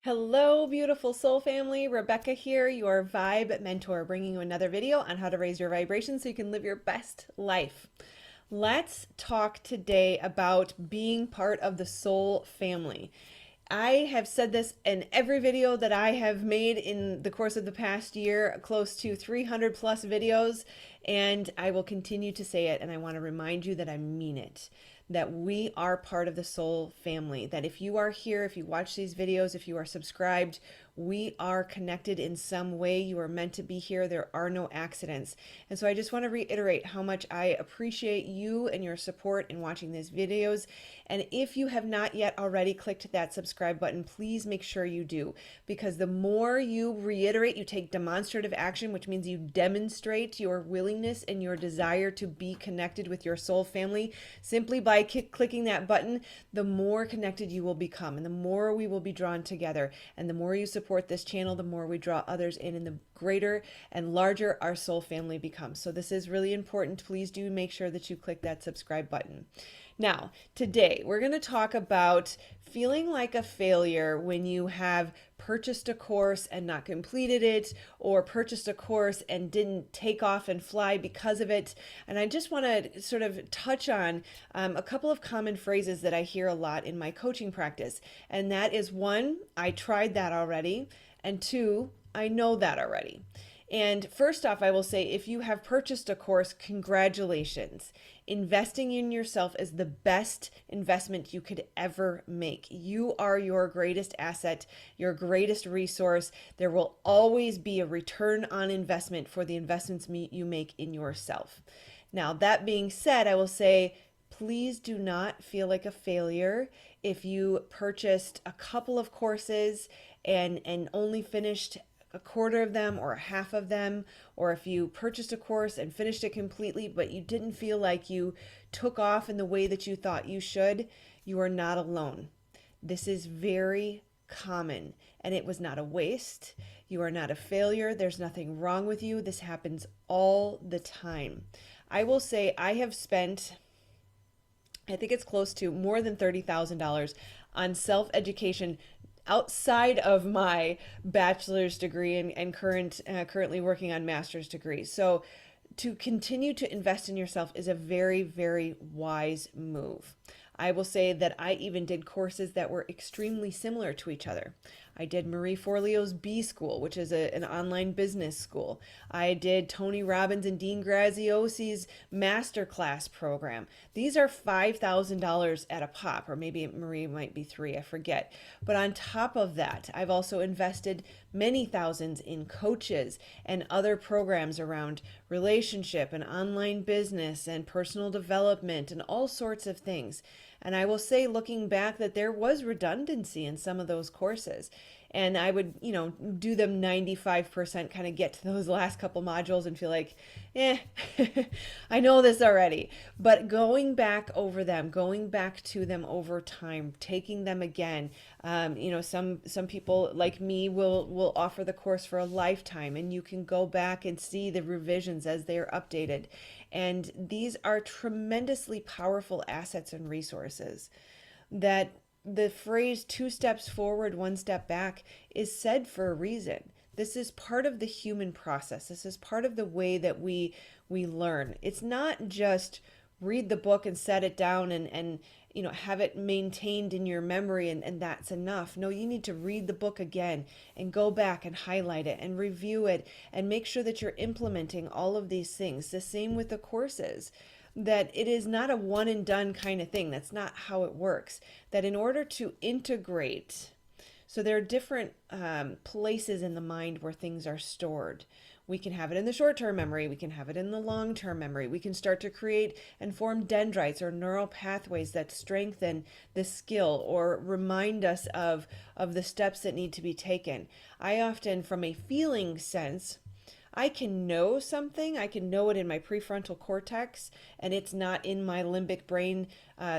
Hello, beautiful soul family. Rebecca here, your vibe mentor, bringing you another video on how to raise your vibration so you can live your best life. Let's talk today about being part of the soul family. I have said this in every video that I have made in the course of the past year, close to 300 plus videos, and I will continue to say it. And I want to remind you that I mean it, that we are part of the soul family, that if you are here, if you watch these videos, if you are subscribed, we are connected in some way. You are meant to be here. There are no accidents. And so I just want to reiterate how much I appreciate you and your support in watching these videos. And if you have not yet already clicked that subscribe button, please make sure you do, because the more you reiterate, you take demonstrative action, which means you demonstrate your willingness and your desire to be connected with your soul family simply by clicking that button, the more connected you will become, and the more we will be drawn together. And the more you support this channel, the more we draw others in, and the greater and larger our soul family becomes. So this is really important. Please do make sure that you click that subscribe button. Now, today we're going to talk about feeling like a failure when you have purchased a course and not completed it, or purchased a course and didn't take off and fly because of it. And I just want to sort of touch on a couple of common phrases that I hear a lot in my coaching practice. And that is, one, I tried that already, and two, I know that already. And first off, I will say, if you have purchased a course, congratulations. Investing in yourself is the best investment you could ever make. You are your greatest asset, your greatest resource. There will always be a return on investment for the investments you make in yourself. Now, that being said, I will say, please do not feel like a failure if you purchased a couple of courses and only finished a quarter of them or a half of them, or if you purchased a course and finished it completely, but you didn't feel like you took off in the way that you thought you should. You are not alone. This is very common, and it was not a waste. You are not a failure. There's nothing wrong with you. This happens all the time. I will say I have spent, I think it's close to more than $30,000 on self-education outside of my bachelor's degree and currently working on master's degree. So to continue to invest in yourself is a very, very wise move. I will say that I even did courses that were extremely similar to each other. I did Marie Forleo's B School, which is an online business school. I did Tony Robbins and Dean Graziosi's masterclass program. These are $5,000 at a pop, or maybe Marie might be three, I forget. But on top of that, I've also invested many thousands in coaches and other programs around relationship and online business and personal development and all sorts of things. And I will say, looking back, that there was redundancy in some of those courses. And I would, do them 95%, kind of get to those last couple modules and feel like, I know this already. But going back over them, going back to them over time, taking them again. Some people like me will offer the course for a lifetime, and you can go back and see the revisions as they are updated. And these are tremendously powerful assets and resources. That the phrase two steps forward, one step back is said for a reason. This is part of the human process. This is part of the way that we learn. It's not just read the book and set it down and have it maintained in your memory and that's enough. No, you need to read the book again and go back and highlight it and review it and make sure that you're implementing all of these things. The same with the courses, that it is not a one and done kind of thing. That's not how it works. That in order to integrate, so there are different places in the mind where things are stored. We can have it in the short-term memory. We can have it in the long-term memory. We can start to create and form dendrites or neural pathways that strengthen the skill or remind us of the steps that need to be taken. I often, from a feeling sense, I can know something, I can know it in my prefrontal cortex, and it's not in my limbic brain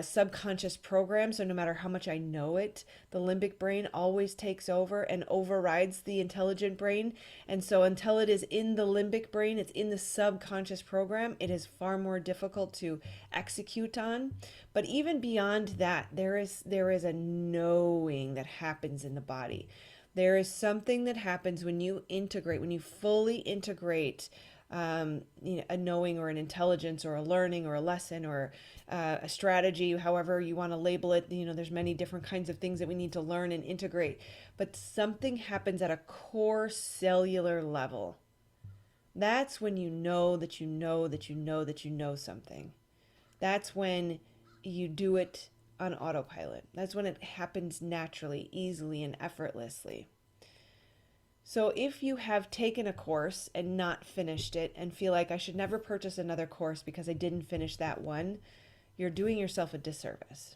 subconscious program. So no matter how much I know it, the limbic brain always takes over and overrides the intelligent brain. And so until it is in the limbic brain, it's in the subconscious program, it is far more difficult to execute on. But even beyond that, there is a knowing that happens in the body. There is something that happens when you integrate, when you fully integrate a knowing or an intelligence or a learning or a lesson or a strategy, however you want to label it. There's many different kinds of things that we need to learn and integrate. But something happens at a core cellular level. That's when you know that you know that you know that you know something. That's when you do it on autopilot. That's when it happens naturally, easily, and effortlessly. So if you have taken a course and not finished it and feel like I should never purchase another course because I didn't finish that one, you're doing yourself a disservice.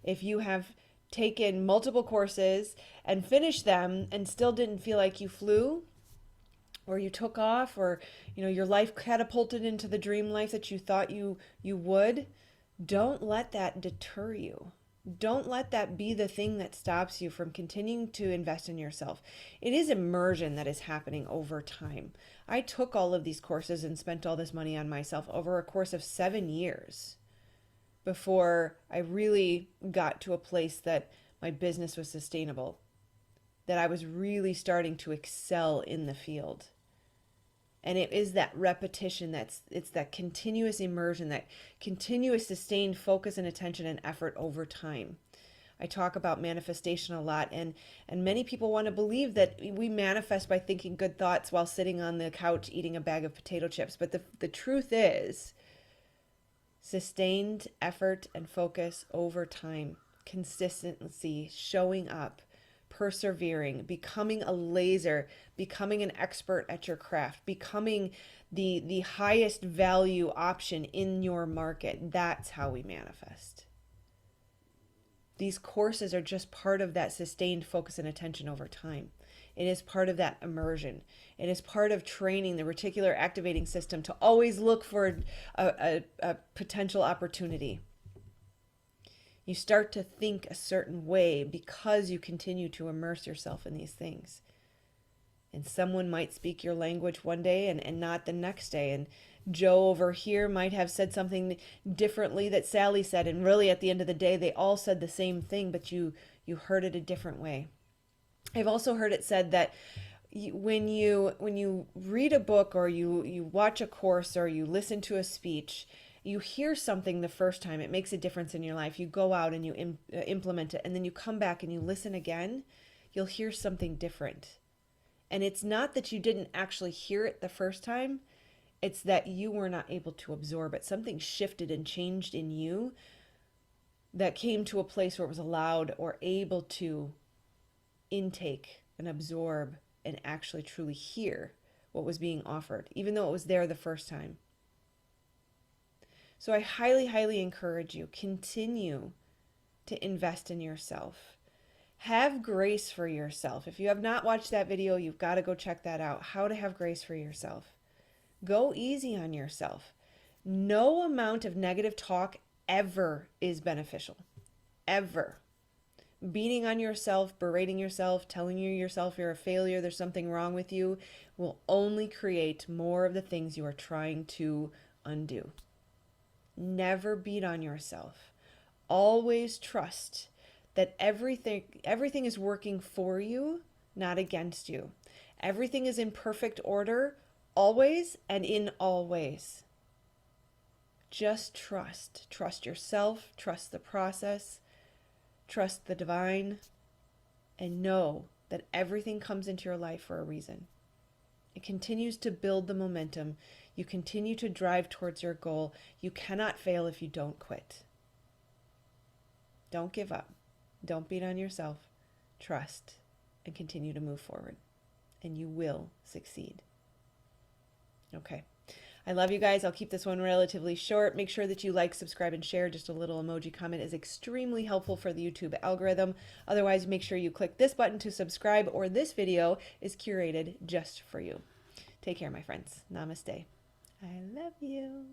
If you have taken multiple courses and finished them and still didn't feel like you flew, or you took off, or your life catapulted into the dream life that you thought you would, don't let that deter you. Don't let that be the thing that stops you from continuing to invest in yourself. It is immersion that is happening over time. I took all of these courses and spent all this money on myself over a course of 7 years before I really got to a place that my business was sustainable, that I was really starting to excel in the field. And it is that repetition, it's that continuous immersion, that continuous sustained focus and attention and effort over time. I talk about manifestation a lot, and many people want to believe that we manifest by thinking good thoughts while sitting on the couch eating a bag of potato chips. But the truth is, sustained effort and focus over time, consistency, showing up, persevering, becoming a laser, becoming an expert at your craft, becoming the highest value option in your market. That's how we manifest. These courses are just part of that sustained focus and attention over time. It is part of that immersion. It is part of training the reticular activating system to always look for a potential opportunity. You start to think a certain way because you continue to immerse yourself in these things. And someone might speak your language one day and not the next day. And Joe over here might have said something differently that Sally said. And really at the end of the day, they all said the same thing, but you heard it a different way. I've also heard it said that when you read a book or you watch a course or you listen to a speech, you hear something the first time, it makes a difference in your life. You go out and you implement it, and then you come back and you listen again, you'll hear something different. And it's not that you didn't actually hear it the first time, it's that you were not able to absorb it. Something shifted and changed in you that came to a place where it was allowed or able to intake and absorb and actually truly hear what was being offered, even though it was there the first time. So I highly, highly encourage you, continue to invest in yourself. Have grace for yourself. If you have not watched that video, you've got to go check that out. How to have grace for yourself. Go easy on yourself. No amount of negative talk ever is beneficial. Ever. Beating on yourself, berating yourself, telling yourself you're a failure, there's something wrong with you, will only create more of the things you are trying to undo. Never beat on yourself. Always trust that everything is working for you, not against you. Everything is in perfect order, always and in all ways. Just trust. Trust yourself, trust the process, trust the divine, and know that everything comes into your life for a reason. It continues to build the momentum. You continue to drive towards your goal. You cannot fail if you don't quit. Don't give up. Don't beat on yourself. Trust and continue to move forward. And you will succeed. Okay. I love you guys. I'll keep this one relatively short. Make sure that you like, subscribe, and share. Just a little emoji comment is extremely helpful for the YouTube algorithm. Otherwise, make sure you click this button to subscribe, or this video is curated just for you. Take care, my friends. Namaste. I love you.